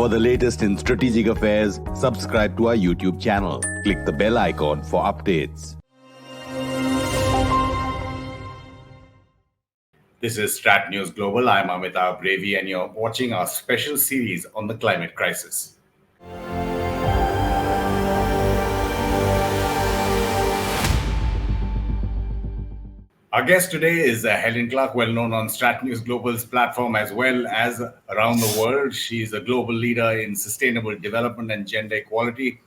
For the latest in strategic affairs, subscribe to our YouTube channel. Click the bell icon for updates. This is StratNews Global. I'm Amitabh, Revi, and you're watching our special series on the climate crisis. Our guest today is Helen Clark, well known on StratNews Global's platform as well as around the world. She's a global leader in sustainable development and gender equality,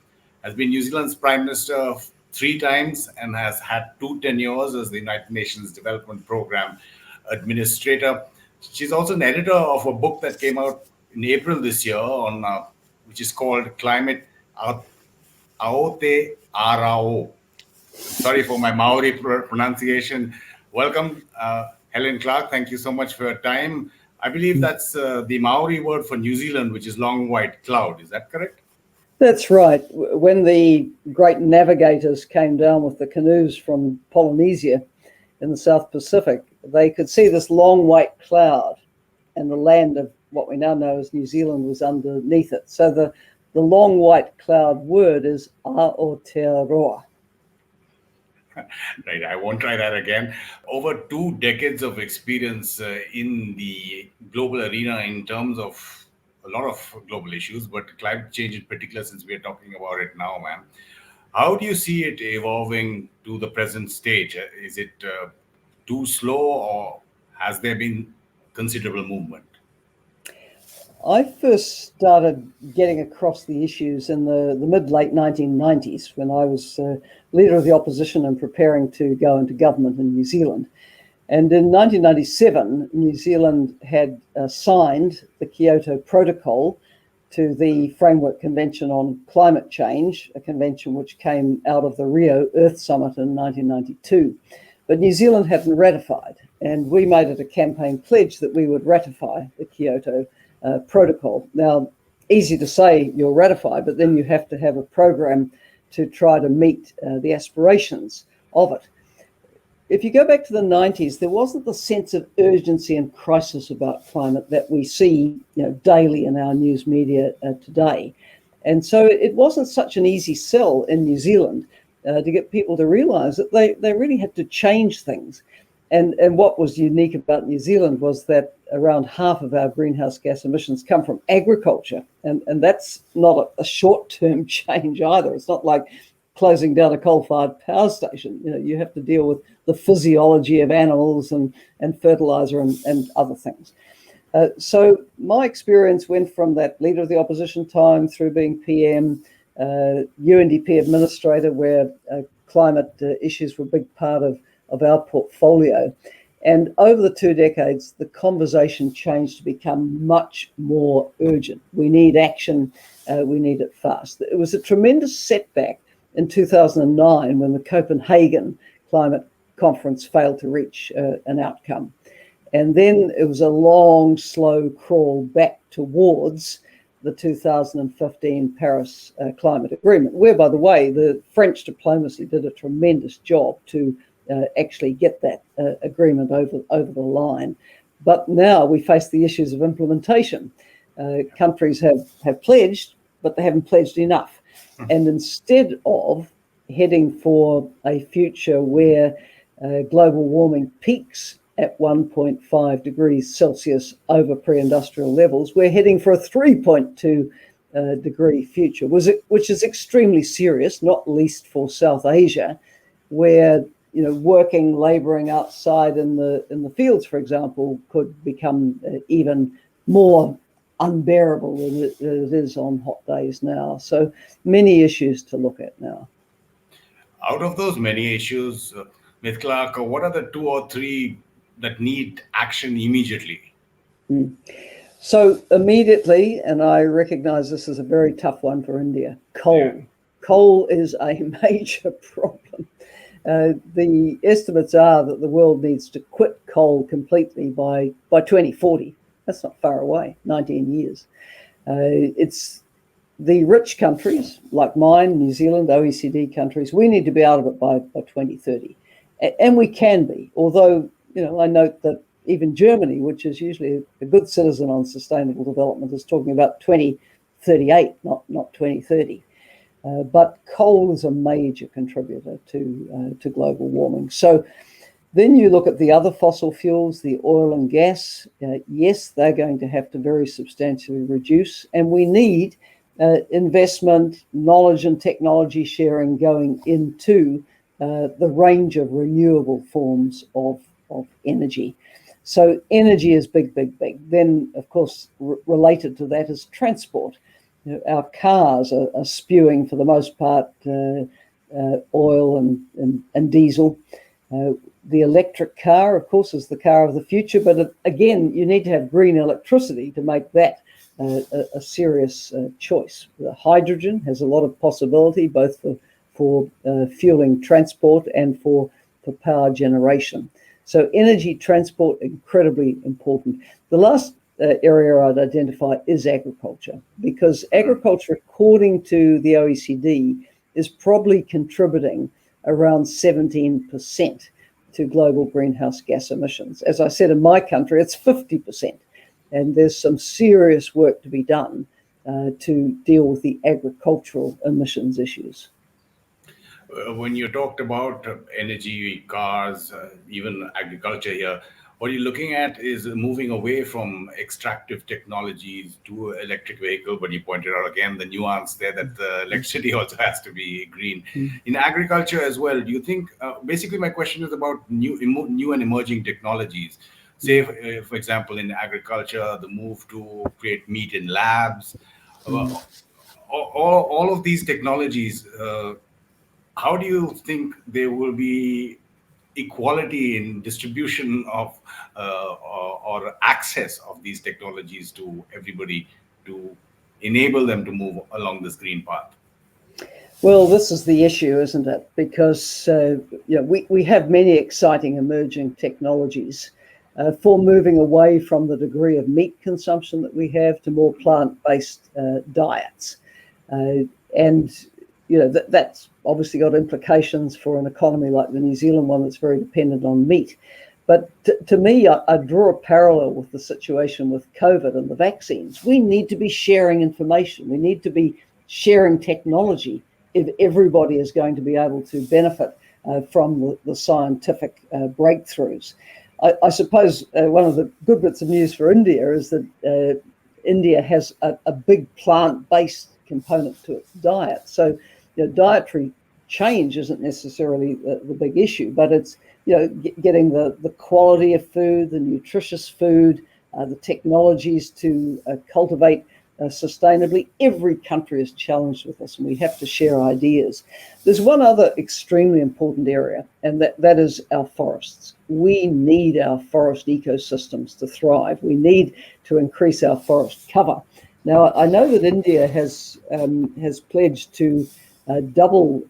has been New Zealand's Prime Minister 3 times, and has had 2 tenures as the United Nations Development Programme Administrator. She's also an editor of a book that came out in April this year, which is called Climate Aotearoa. Sorry for my Maori pronunciation. Welcome, Helen Clark. Thank you so much for your time. I believe that's the Maori word for New Zealand, which is long white cloud. Is that correct? That's right. When the great navigators came down with the canoes from Polynesia in the South Pacific, they could see this long white cloud, and the land of what we now know as New Zealand was underneath it. So the long white cloud word is Aotearoa. Right, I won't try that again. Over 2 decades of experience in the global arena in terms of a lot of global issues, but climate change in particular, since we are talking about it now, ma'am. How do you see it evolving to the present stage? Is it too slow, or has there been considerable movement? I first started getting across the issues in the mid-late 1990s when I was leader of the opposition and preparing to go into government in New Zealand. And in 1997, New Zealand had signed the Kyoto Protocol to the Framework Convention on Climate Change, a convention which came out of the Rio Earth Summit in 1992. But New Zealand hadn't ratified, and we made it a campaign pledge that we would ratify the Kyoto Protocol. Now, easy to say you'll ratify, but then you have to have a program to try to meet the aspirations of it. If you go back to the 90s, there wasn't the sense of urgency and crisis about climate that we see, daily in our news media today. And so it wasn't such an easy sell in New Zealand to get people to realize that they really had to change things. And what was unique about New Zealand was that around half of our greenhouse gas emissions come from agriculture. And that's not a short-term change either. It's not like closing down a coal-fired power station. You have to deal with the physiology of animals and fertilizer and other things. So my experience went from that leader of the opposition time through being PM, UNDP administrator, where climate issues were a big part of our portfolio. And over the 2 decades, the conversation changed to become much more urgent. We need action. We need it fast. It was a tremendous setback in 2009 when the Copenhagen climate conference failed to reach an outcome. And then it was a long, slow crawl back towards the 2015 Paris climate agreement, where, by the way, the French diplomacy did a tremendous job to actually get that agreement over the line. But now we face the issues of implementation. Countries have pledged, but they haven't pledged enough. And instead of heading for a future where global warming peaks at 1.5 degrees Celsius over pre-industrial levels, we're heading for a 3.2 degree future, which is extremely serious, not least for South Asia, where working, labouring outside in the fields, for example, could become even more unbearable than it is on hot days now. So many issues to look at now. Out of those many issues, Ms. Clark, what are the 2 or 3 that need action immediately? So immediately, and I recognize this is a very tough one for India, coal. Yeah. Coal is a major problem. The estimates are that the world needs to quit coal completely by 2040. That's not far away, 19 years. It's the rich countries like mine, New Zealand, OECD countries, we need to be out of it by 2030. And we can be, although, I note that even Germany, which is usually a good citizen on sustainable development, is talking about 20 2038, not 2030. But coal is a major contributor to global warming. So then you look at the other fossil fuels, the oil and gas. Yes, they're going to have to very substantially reduce, and we need investment, knowledge and technology sharing going into the range of renewable forms of energy. So energy is big, big, big. Then, of course, related to that is transport. Our cars are spewing, for the most part, oil and diesel. The electric car, of course, is the car of the future. But again, you need to have green electricity to make that a serious choice. Hydrogen has a lot of possibility, both for fueling transport and for power generation. So energy, transport, incredibly important. The last area I'd identify is agriculture, because agriculture, according to the OECD, is probably contributing around 17% to global greenhouse gas emissions. As I said, in my country, it's 50%. And there's some serious work to be done to deal with the agricultural emissions issues. When you talked about energy, cars, even agriculture here, what you're looking at is moving away from extractive technologies to electric vehicle. But you pointed out again the nuance there that the electricity also has to be green. In agriculture as well, do you think, basically my question is about new and emerging technologies. Say, for example, in agriculture, the move to create meat in labs, all of these technologies, how do you think there will be equality in distribution of or access of these technologies to everybody to enable them to move along this green path? Well, this is the issue, isn't it? Because we have many exciting emerging technologies for moving away from the degree of meat consumption that we have to more plant-based diets. And that's obviously got implications for an economy like the New Zealand one that's very dependent on meat. But to me, I draw a parallel with the situation with COVID and the vaccines. We need to be sharing information. We need to be sharing technology if everybody is going to be able to benefit from the scientific breakthroughs. I suppose one of the good bits of news for India is that India has a big plant-based component to its diet. So dietary change isn't necessarily the big issue, but it's getting the quality of food, the nutritious food, the technologies to cultivate sustainably. Every country is challenged with this, and we have to share ideas. There's one other extremely important area, and that is our forests. We need our forest ecosystems to thrive. We need to increase our forest cover. Now, I know that India has pledged to double,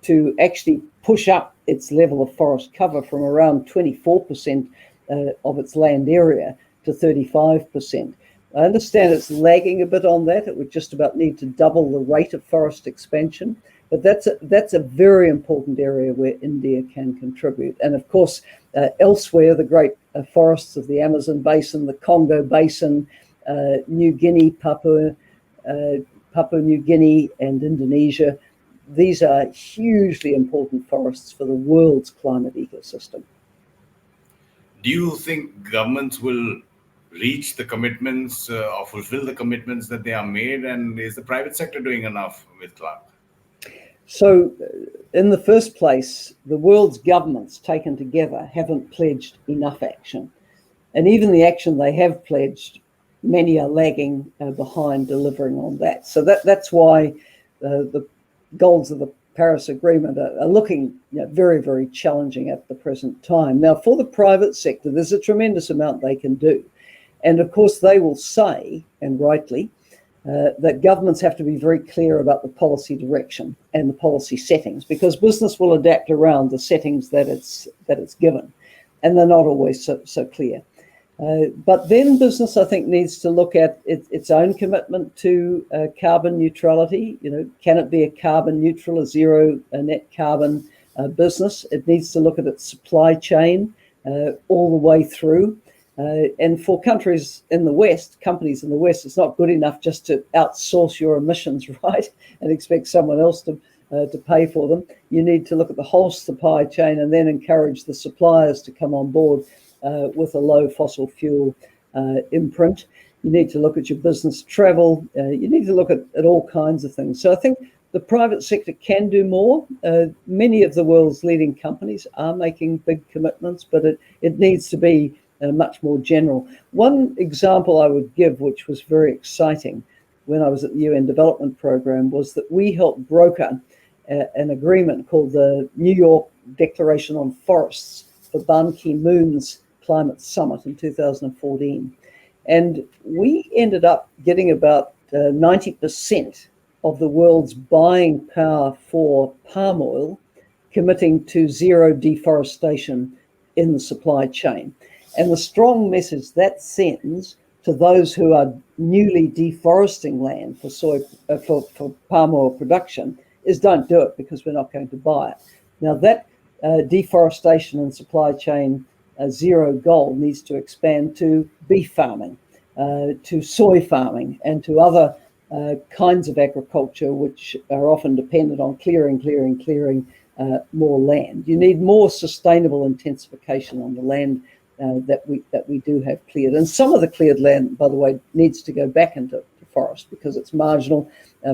to actually push up its level of forest cover from around 24% of its land area to 35%. I understand it's lagging a bit on that. It would just about need to double the rate of forest expansion. But that's a very important area where India can contribute. And of course, elsewhere, the great forests of the Amazon Basin, the Congo Basin, New Guinea, Papua New Guinea and Indonesia, these are hugely important forests for the world's climate ecosystem. Do you think governments will reach the commitments or fulfill the commitments that they are made? And is the private sector doing enough, Ms. Clark? So in the first place, the world's governments taken together haven't pledged enough action. And even the action they have pledged, many are lagging behind delivering on that. So that's why the goals of the Paris Agreement are looking very, very challenging at the present time. Now, for the private sector, there's a tremendous amount they can do. And of course, they will say, and rightly, that governments have to be very clear about the policy direction and the policy settings, because business will adapt around the settings that it's given, and they're not always so clear. But then business, I think, needs to look at its own commitment to carbon neutrality. Can it be a carbon neutral, a zero net carbon business? It needs to look at its supply chain all the way through. And for countries in the West, companies in the West, it's not good enough just to outsource your emissions, right, and expect someone else to pay for them. You need to look at the whole supply chain and then encourage the suppliers to come on board with a low fossil fuel imprint. You need to look at your business travel. You need to look at all kinds of things. So I think the private sector can do more. Many of the world's leading companies are making big commitments, but it needs to be much more general. One example I would give, which was very exciting when I was at the UN Development Programme, was that we helped broker an agreement called the New York Declaration on Forests for Ban Ki-moon's Climate Summit in 2014. And we ended up getting about 90% of the world's buying power for palm oil committing to zero deforestation in the supply chain. And the strong message that sends to those who are newly deforesting land for palm oil production is don't do it because we're not going to buy it. Now that deforestation and supply chain zero goal needs to expand to beef farming, to soy farming, and to other kinds of agriculture which are often dependent on clearing more land. You need more sustainable intensification on the land that we do have cleared. And some of the cleared land, by the way, needs to go back into forest because it's marginal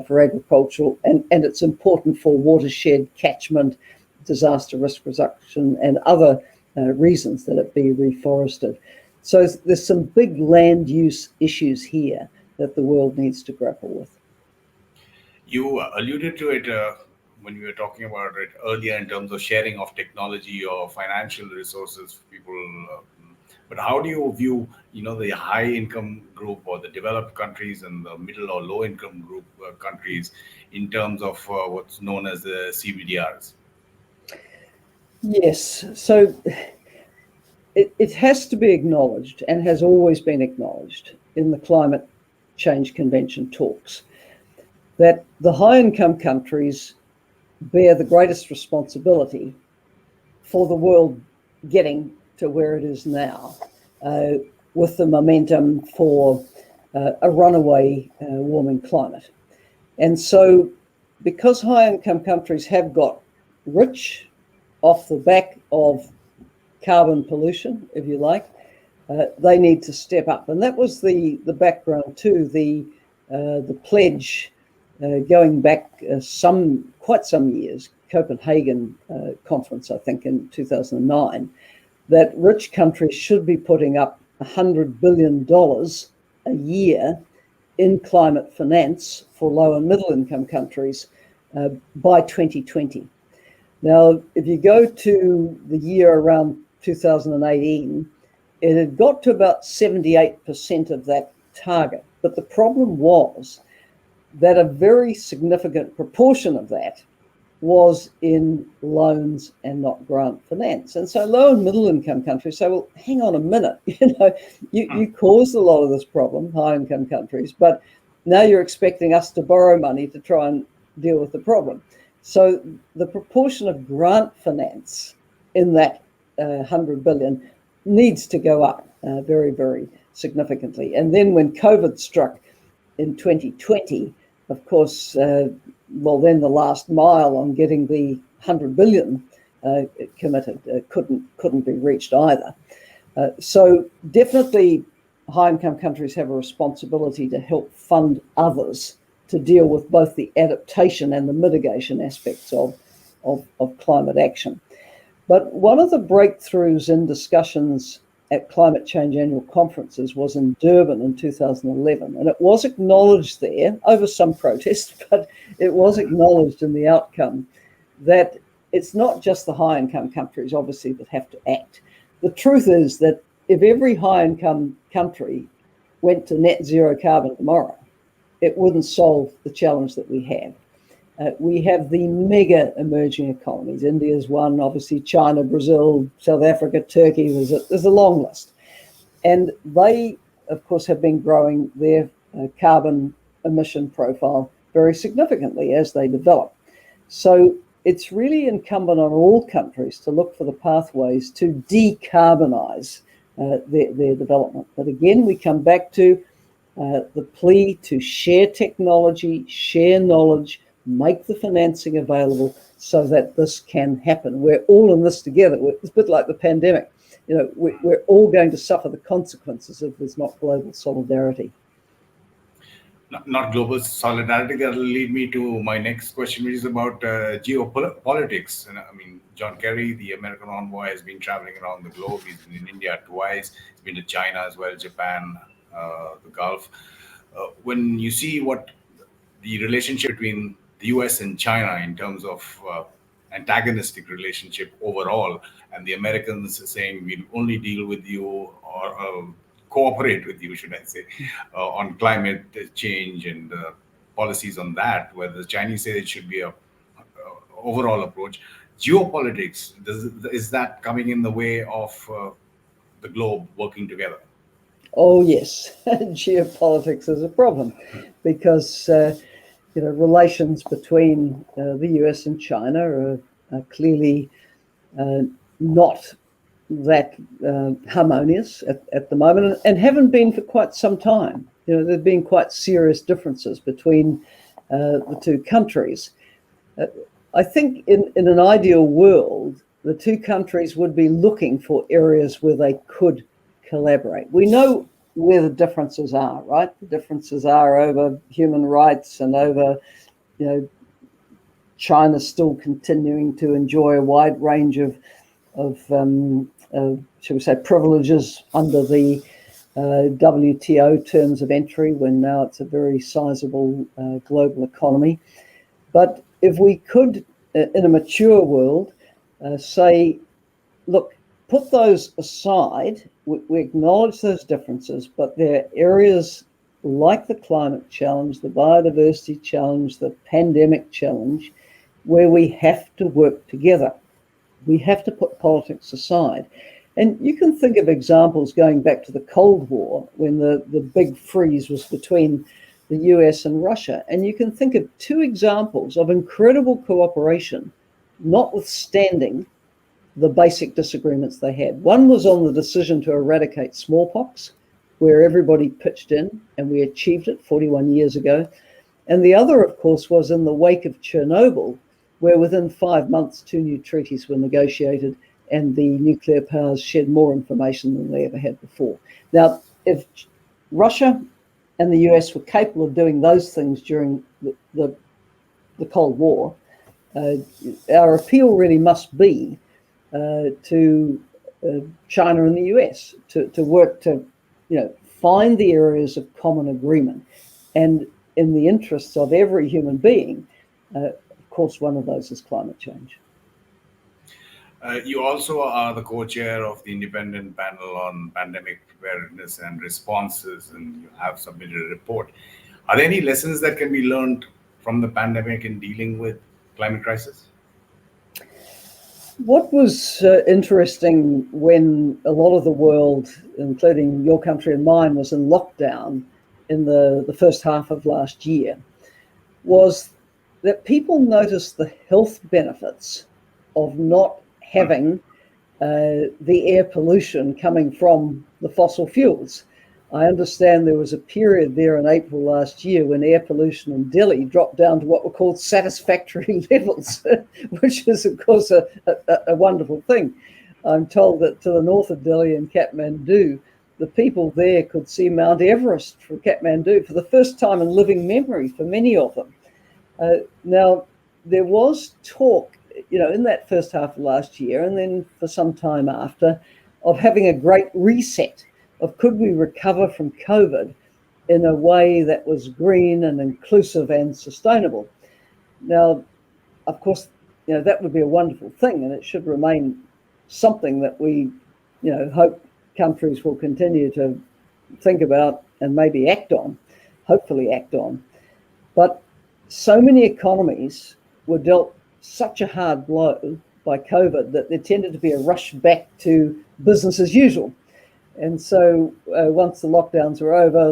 for agricultural and it's important for watershed catchment, disaster risk reduction, and other reasons that it be reforested. So there's some big land use issues here that the world needs to grapple with. You alluded to it when we were talking about it earlier in terms of sharing of technology or financial resources for people. But how do you view, the high-income group or the developed countries and the middle or low-income group countries in terms of what's known as the CBDRs? Yes, so it has to be acknowledged and has always been acknowledged in the Climate Change Convention talks that the high-income countries bear the greatest responsibility for the world getting to where it is now, with the momentum for a runaway warming climate. And so because high-income countries have got rich off the back of carbon pollution, if you like, they need to step up. And that was the background to the pledge going back quite some years, Copenhagen conference, I think, in 2009, that rich countries should be putting up $100 billion a year in climate finance for low and middle income countries by 2020. Now, if you go to the year around 2018, it had got to about 78% of that target. But the problem was that a very significant proportion of that was in loans and not grant finance. And so low and middle income countries say, well, hang on a minute, you caused a lot of this problem, high income countries, but now you're expecting us to borrow money to try and deal with the problem. So the proportion of grant finance in that 100 billion needs to go up very, very significantly. And then when COVID struck in 2020, of course, then the last mile on getting the 100 billion committed couldn't be reached either. So definitely high-income countries have a responsibility to help fund others to deal with both the adaptation and the mitigation aspects of climate action. But one of the breakthroughs in discussions at climate change annual conferences was in Durban in 2011. And it was acknowledged there, over some protest, but it was acknowledged in the outcome that it's not just the high-income countries, obviously, that have to act. The truth is that if every high-income country went to net zero carbon tomorrow, it wouldn't solve the challenge that we have. We have the mega emerging economies. India's one, obviously China, Brazil, South Africa, Turkey, there's a long list. And they, of course, have been growing their carbon emission profile very significantly as they develop. So it's really incumbent on all countries to look for the pathways to decarbonize their development. But again, we come back to the plea to share technology, share knowledge, make the financing available so that this can happen. We're all in this together. It's a bit like the pandemic. We're all going to suffer the consequences if there's not global solidarity. Not global solidarity. That will lead me to my next question, which is about geopolitics. And I mean, John Kerry, the American envoy, has been traveling around the globe. He's been in India twice. He's been to China as well, Japan, the Gulf. When you see what the relationship between the US and China in terms of antagonistic relationship overall, and the Americans saying we'll only deal with you or cooperate with you, should I say, on climate change and policies on that, where the Chinese say it should be a overall approach. Geopolitics, is that coming in the way of the globe working together? Oh, yes. Geopolitics is a problem because relations between the US and China are clearly not that harmonious at the moment, and haven't been for quite some time. There have been quite serious differences between the two countries. I think in an ideal world, the two countries would be looking for areas where they could collaborate. We know where the differences are, right? The differences are over human rights and over, China still continuing to enjoy a wide range of shall we say, privileges under the WTO terms of entry, when now it's a very sizable global economy. But if we could, in a mature world, say, look, put those aside, we acknowledge those differences, but there are areas like the climate challenge, the biodiversity challenge, the pandemic challenge, where we have to work together. We have to put politics aside. And you can think of examples going back to the Cold War, when the big freeze was between the US and Russia. And you can think of two examples of incredible cooperation, notwithstanding the basic disagreements they had. One was on the decision to eradicate smallpox, where everybody pitched in, and we achieved it 41 years ago. And the other, of course, was in the wake of Chernobyl, where within 5 months, 2 new treaties were negotiated, and the nuclear powers shared more information than they ever had before. Now, if Russia and the US were capable of doing those things during the Cold War, our appeal really must be to China and the US to work to, find the areas of common agreement. And in the interests of every human being, of course, one of those is climate change. You also are the co-chair of the independent panel on pandemic preparedness and responses, and you have submitted a report. Are there any lessons that can be learned from the pandemic in dealing with climate crisis? What was interesting when a lot of the world, including your country and mine, was in lockdown in the first half of last year, was that people noticed the health benefits of not having the air pollution coming from the fossil fuels. I understand there was a period there in April last year when air pollution in Delhi dropped down to what were called satisfactory levels, which is, of course, a wonderful thing. I'm told that to the north of Delhi in Kathmandu, the people there could see Mount Everest from Kathmandu for the first time in living memory for many of them. Now, there was talk, in that first half of last year, and then for some time after, of having a great reset of could we recover from COVID in a way that was green and inclusive and sustainable. Now, of course, that would be a wonderful thing, and it should remain something that we, hope countries will continue to think about and maybe hopefully act on. But so many economies were dealt such a hard blow by COVID that there tended to be a rush back to business as usual. And so once the lockdowns were over,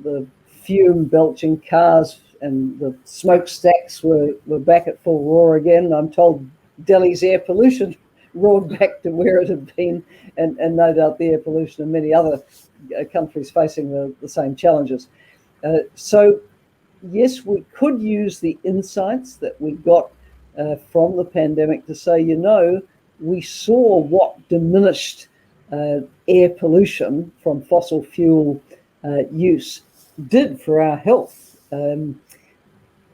the fume belching cars and the smokestacks were back at full roar again. I'm told Delhi's air pollution roared back to where it had been, and no doubt the air pollution and many other countries facing the same challenges. So yes, we could use the insights that we got from the pandemic to say, we saw what diminished air pollution from fossil fuel use did for our health.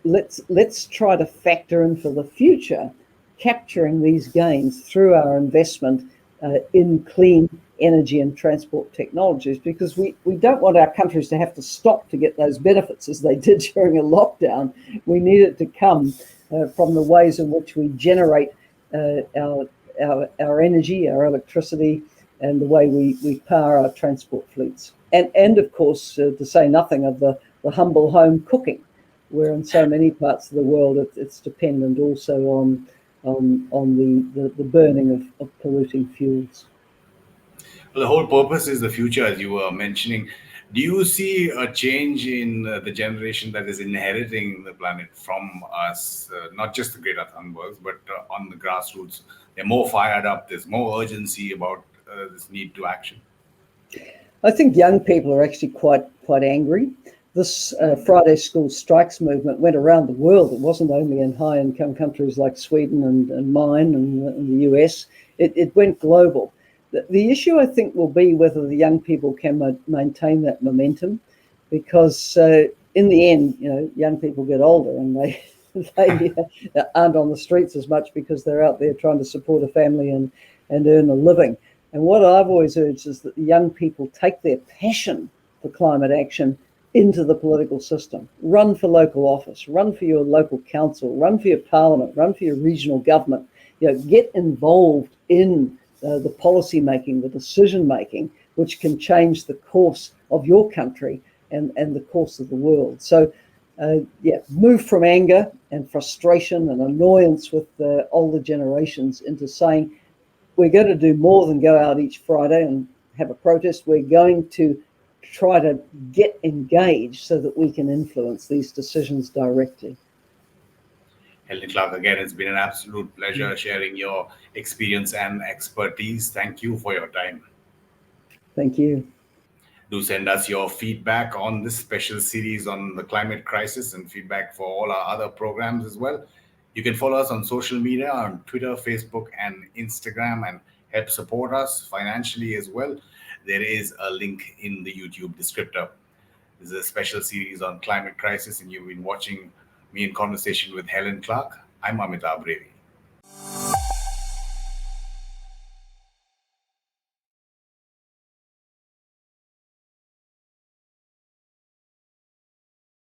Let's try to factor in for the future, capturing these gains through our investment in clean energy and transport technologies, because we don't want our countries to have to stop to get those benefits as they did during a lockdown. We need it to come from the ways in which we generate our energy, our electricity, and the way we power our transport fleets. And of course, to say nothing of the humble home cooking, where in so many parts of the world it's dependent also on the burning of polluting fuels. Well, the whole purpose is the future, as you were mentioning. Do you see a change in the generation that is inheriting the planet from us, not just the Greta Thunbergs, but on the grassroots? They're more fired up. There's more urgency about this need to action. I think young people are actually quite angry. This Friday School Strikes movement went around the world. It wasn't only in high-income countries like Sweden and mine and the US. It went global. The issue, I think, will be whether the young people can maintain that momentum, because in the end, young people get older and they aren't on the streets as much because they're out there trying to support a family and earn a living. And what I've always urged is that the young people take their passion for climate action into the political system. Run for local office, run for your local council, run for your parliament, run for your regional government. Get involved in the policy making, the decision making, which can change the course of your country and the course of the world. So, move from anger and frustration and annoyance with the older generations into saying, we're going to do more than go out each Friday and have a protest. We're going to try to get engaged so that we can influence these decisions directly. Helen Clark, again, it's been an absolute pleasure sharing your experience and expertise. Thank you for your time. Thank you. Do send us your feedback on this special series on the climate crisis and feedback for all our other programs as well. You can follow us on social media, on Twitter, Facebook, and Instagram, and help support us financially as well. There is a link in the YouTube descriptor. This is a special series on climate crisis, and you've been watching me in conversation with Helen Clark. I'm Amitabh, Revi.